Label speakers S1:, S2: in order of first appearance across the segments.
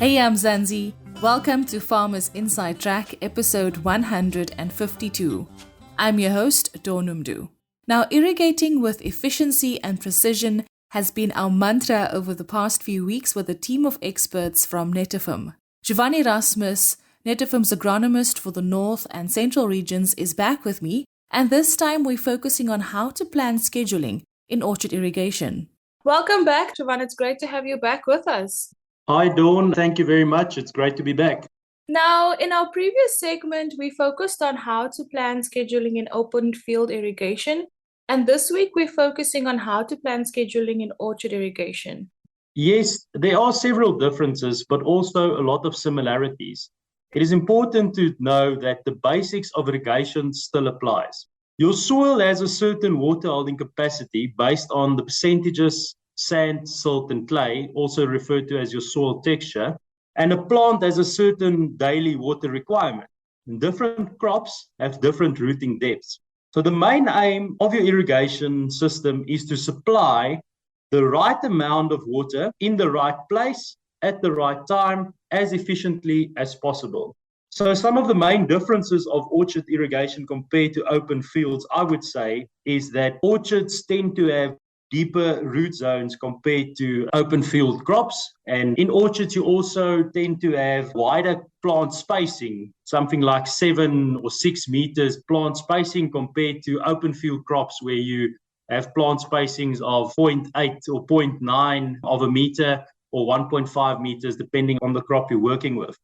S1: Hey, I'm Zanzi. Welcome to Farmers Inside Track, episode 152. I'm your host, Donumdu. Now, irrigating with efficiency and precision has been our mantra over the past few weeks with a team of experts from Netafim. Jovan Erasmus, Netafim's agronomist for the North and Central regions, is back with me, and this time we're focusing on how to plan scheduling in orchard irrigation. Welcome back, Jovan. It's great to have you back with us.
S2: Hi, Dawn. Thank you very much. It's great to be back.
S1: Now, in our previous segment, we focused on how to plan scheduling in open field irrigation. And this week, we're focusing on how to plan scheduling in orchard irrigation.
S2: Yes, there are several differences, but also a lot of similarities. It is important to know that the basics of irrigation still applies. Your soil has a certain water holding capacity based on the percentages sand, silt, and clay, also referred to as your soil texture, and a plant has a certain daily water requirement. And different crops have different rooting depths. So the main aim of your irrigation system is to supply the right amount of water in the right place at the right time as efficiently as possible. So some of the main differences of orchard irrigation compared to open fields, I would say, is that orchards tend to have deeper root zones compared to open field crops. And in orchards, you also tend to have wider plant spacing, something like 7 or 6 meters plant spacing compared to open field crops where you have plant spacings of 0.8 or 0.9 of a meter or 1.5 meters, depending on the crop you're working with.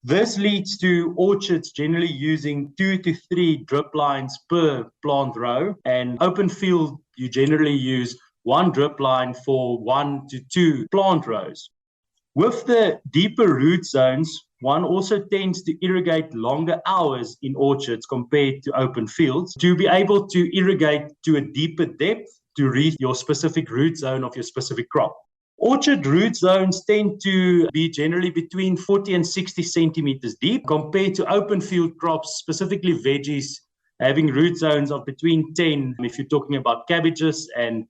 S2: This leads to orchards generally using 2 to 3 drip lines per plant row, and open field, you generally use 1 drip line for 1 to 2 plant rows. With the deeper root zones, one also tends to irrigate longer hours in orchards compared to open fields to be able to irrigate to a deeper depth to reach your specific root zone of your specific crop. Orchard root zones tend to be generally between 40 and 60 centimeters deep compared to open field crops, specifically veggies, having root zones of between 10 if you're talking about cabbages and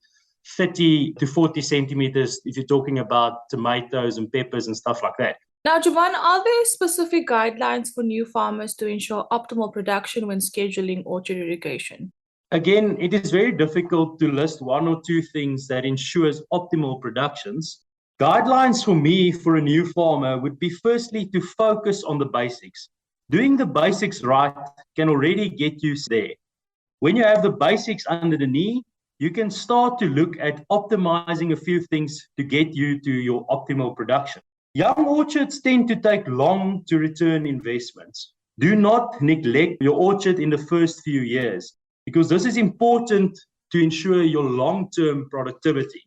S2: 30 to 40 centimeters if you're talking about tomatoes and peppers and stuff like that.
S1: Now, Jovan, are there specific guidelines for new farmers to ensure optimal production when scheduling orchard irrigation?
S2: Again, it is very difficult to list 1 or 2 things that ensures optimal productions. Guidelines for me for a new farmer would be firstly to focus on the basics. Doing the basics right can already get you there. When you have the basics under the knee, you can start to look at optimizing a few things to get you to your optimal production. Young orchards tend to take long to return investments. Do not neglect your orchard in the first few years, because this is important to ensure your long-term productivity.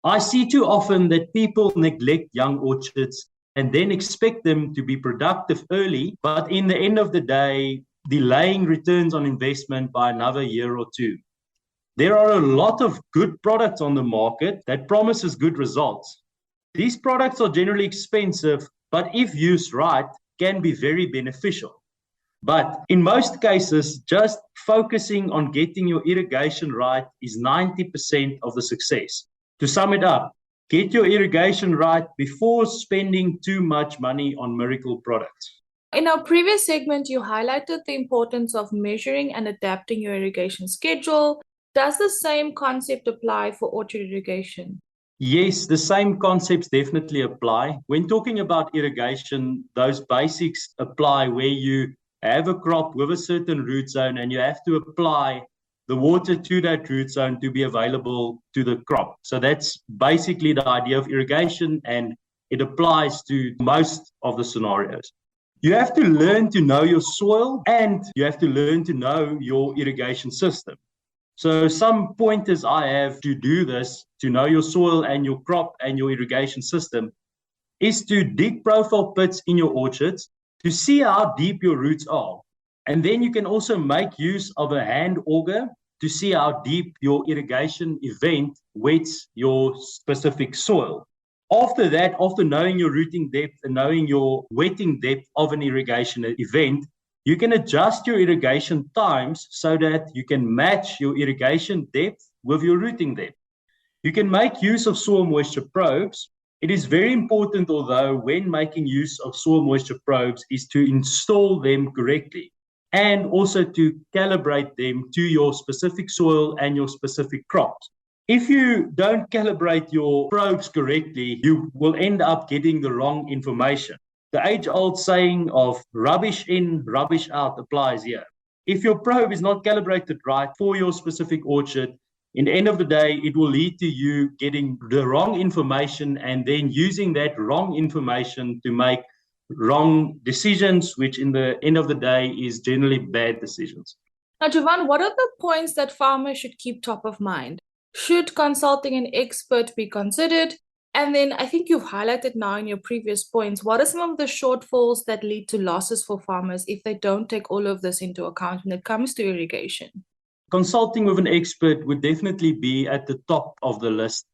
S2: I see too often that people neglect young orchards and then expect them to be productive early, but in the end of the day, delaying returns on investment by another year or 2. There are a lot of good products on the market that promises good results. These products are generally expensive, but if used right, can be very beneficial. But in most cases, just focusing on getting your irrigation right is 90% of the success. To sum it up, get your irrigation right before spending too much money on miracle products.
S1: In our previous segment, you highlighted the importance of measuring and adapting your irrigation schedule. Does the same concept apply for orchard irrigation?
S2: Yes, the same concepts definitely apply. When talking about irrigation, those basics apply where you have a crop with a certain root zone and you have to apply the water to that root zone to be available to the crop. So that's basically the idea of irrigation, and it applies to most of the scenarios. You have to learn to know your soil and you have to learn to know your irrigation system. So some pointers I have to do this, to know your soil and your crop and your irrigation system, is to dig profile pits in your orchards to see how deep your roots are. And then you can also make use of a hand auger to see how deep your irrigation event wets your specific soil. After that, after knowing your rooting depth and knowing your wetting depth of an irrigation event, you can adjust your irrigation times so that you can match your irrigation depth with your rooting depth. You can make use of soil moisture probes It is very important, although, when making use of soil moisture probes, is to install them correctly and also to calibrate them to your specific soil and your specific crops. If you don't calibrate your probes correctly, you will end up getting the wrong information. The age-old saying of rubbish in, rubbish out applies here. If your probe is not calibrated right for your specific orchard, in the end of the day, it will lead to you getting the wrong information and then using that wrong information to make wrong decisions, which in the end of the day is generally bad decisions.
S1: Now, Jovan, what are the points that farmers should keep top of mind? Should consulting an expert be considered? And then I think you've highlighted now in your previous points, what are some of the shortfalls that lead to losses for farmers if they don't take all of this into account when it comes to irrigation?
S2: Consulting with an expert would definitely be at the top of the list.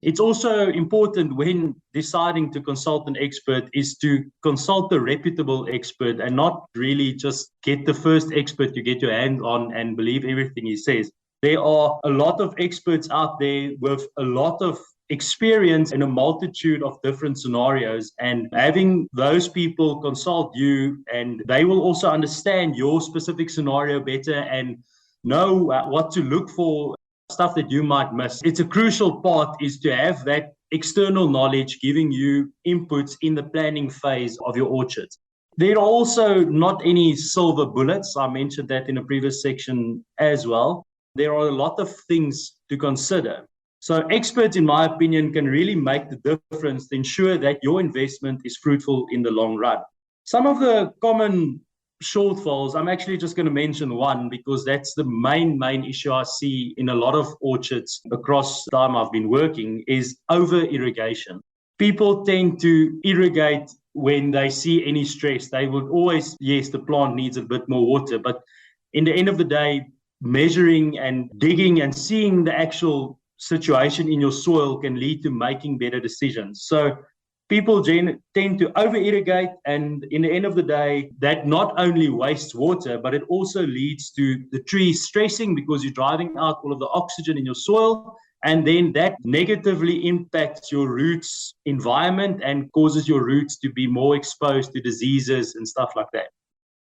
S2: It's also important when deciding to consult an expert is to consult a reputable expert and not really just get the first expert you get your hand on and believe everything he says. There are a lot of experts out there with a lot of experience in a multitude of different scenarios, and having those people consult you, and they will also understand your specific scenario better and know what to look for, stuff that you might miss. It's a crucial part is to have that external knowledge giving you inputs in the planning phase of your orchard. There are also not any silver bullets. I mentioned that in a previous section as well. There are a lot of things to consider. So experts, in my opinion, can really make the difference to ensure that your investment is fruitful in the long run. Some of the common shortfalls, I'm actually just going to mention one because that's the main issue I see in a lot of orchards across the time I've been working is over irrigation. People tend to irrigate when they see any stress. They would always, yes, the plant needs a bit more water, but in the end of the day, measuring and digging and seeing the actual situation in your soil can lead to making better decisions. So people tend to over-irrigate, and in the end of the day, that not only wastes water, but it also leads to the trees stressing because you're driving out all of the oxygen in your soil, and then that negatively impacts your roots environment and causes your roots to be more exposed to diseases and stuff like that.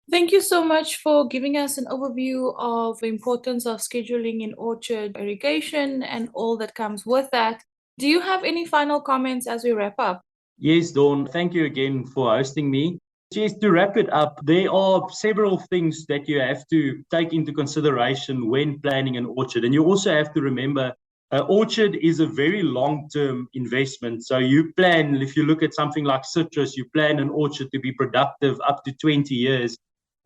S1: Thank you so much for giving us an overview of the importance of scheduling in orchard irrigation and all that comes with that. Do you have any final comments as we wrap up?
S2: Yes, Dawn, thank you again for hosting me. Just to wrap it up, there are several things that you have to take into consideration when planning an orchard. And you also have to remember, an orchard is a very long-term investment. So you plan, if you look at something like citrus, you plan an orchard to be productive up to 20 years.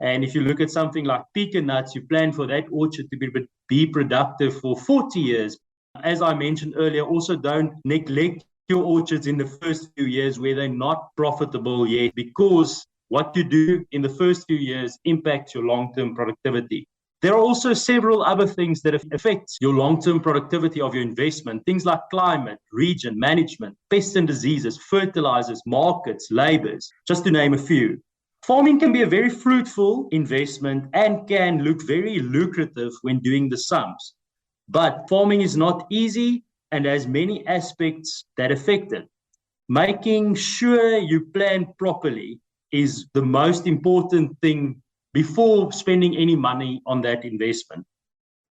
S2: And if you look at something like pecan nuts, you plan for that orchard to be productive for 40 years. As I mentioned earlier, also don't neglect your orchards in the first few years where they're not profitable yet, because what you do in the first few years impacts your long-term productivity. There are also several other things that affect your long-term productivity of your investment, things like climate, region, management, pests and diseases, fertilizers, markets, labors, just to name a few. Farming can be a very fruitful investment and can look very lucrative when doing the sums. But farming is not easy and has many aspects that affect it. Making sure you plan properly is the most important thing before spending any money on that investment.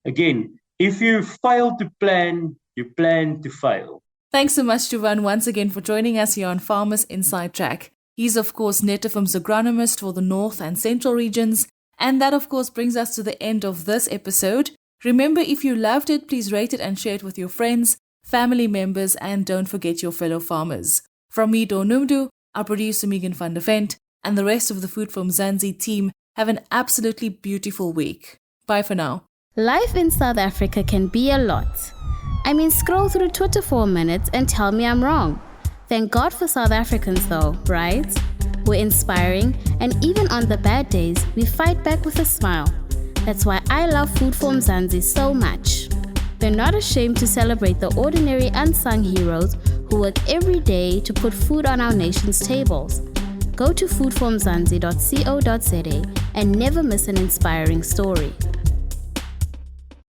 S2: Again, if you fail to plan, you plan to fail.
S1: Thanks so much, Jovan, once again for joining us here on Farmers Inside Track. He's, of course, Netafim's agronomist for the North and Central regions. And that, of course, brings us to the end of this episode. Remember, if you loved it, please rate it and share it with your friends, family members, and don't forget your fellow farmers. From me, Dawn, our producer Megan van der Vent, and the rest of the Food from Mzansi team, have an absolutely beautiful week. Bye for now.
S3: Life in South Africa can be a lot. I mean, scroll through Twitter for a minute and tell me I'm wrong. Thank God for South Africans though, right? We're inspiring, and even on the bad days, we fight back with a smile. That's why I love Food for Mzansi so much. They're not ashamed to celebrate the ordinary unsung heroes who work every day to put food on our nation's tables. Go to foodformzansi.co.za and never miss an inspiring story.